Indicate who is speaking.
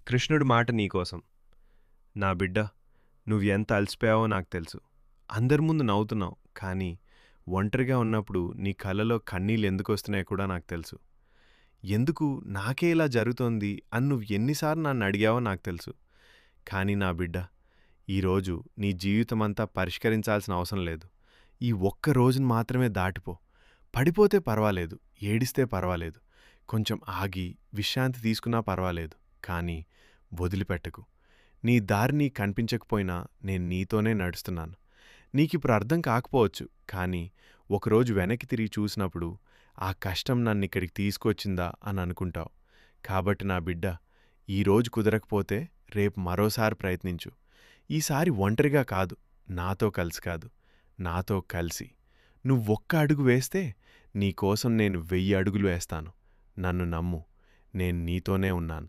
Speaker 1: కృష్ణుడి మాట నీకోసం. నా బిడ్డా, నువ్వు ఎంత అలసిపోయావో నాకు తెలుసు. అందరి ముందు నవ్వుతున్నావు, కానీ ఒంటరిగా ఉన్నప్పుడు నీ కళ్ళలో కన్నీళ్ళు ఎందుకొస్తున్నాయో కూడా నాకు తెలుసు. ఎందుకు నాకే ఇలా జరుగుతోంది అని నువ్వు ఎన్నిసార్లు నన్ను అడిగావో నాకు తెలుసు. కానీ నా బిడ్డ, ఈరోజు నీ జీవితమంతా పరిష్కరించాల్సిన అవసరం లేదు. ఈ ఒక్క రోజును మాత్రమే దాటిపో. పడిపోతే పర్వాలేదు, ఏడిస్తే పర్వాలేదు, కొంచెం ఆగి విశ్రాంతి తీసుకున్నా పర్వాలేదు, కానీ వదిలిపెట్టకు. నీ దారి నీకు కనిపించకపోయినా నేను నీతోనే నడుస్తున్నాను. నీకిప్పుడు అర్థం కాకపోవచ్చు, కానీ ఒకరోజు వెనక్కి తిరిగి చూసినప్పుడు ఆ కష్టం నన్నిక్కడికి తీసుకొచ్చిందా అని అనుకుంటావు. కాబట్టి నా బిడ్డ, ఈరోజు కుదరకపోతే రేపు మరోసారి ప్రయత్నించు. ఈసారి ఒంటరిగా కాదు, నాతో కలిసి కాదు, నాతో కలిసి. నువ్వొక్క అడుగు వేస్తే నీకోసం నేను 1000 అడుగులు వేస్తాను. నన్ను నమ్ము, నేను నీతోనే ఉన్నాను.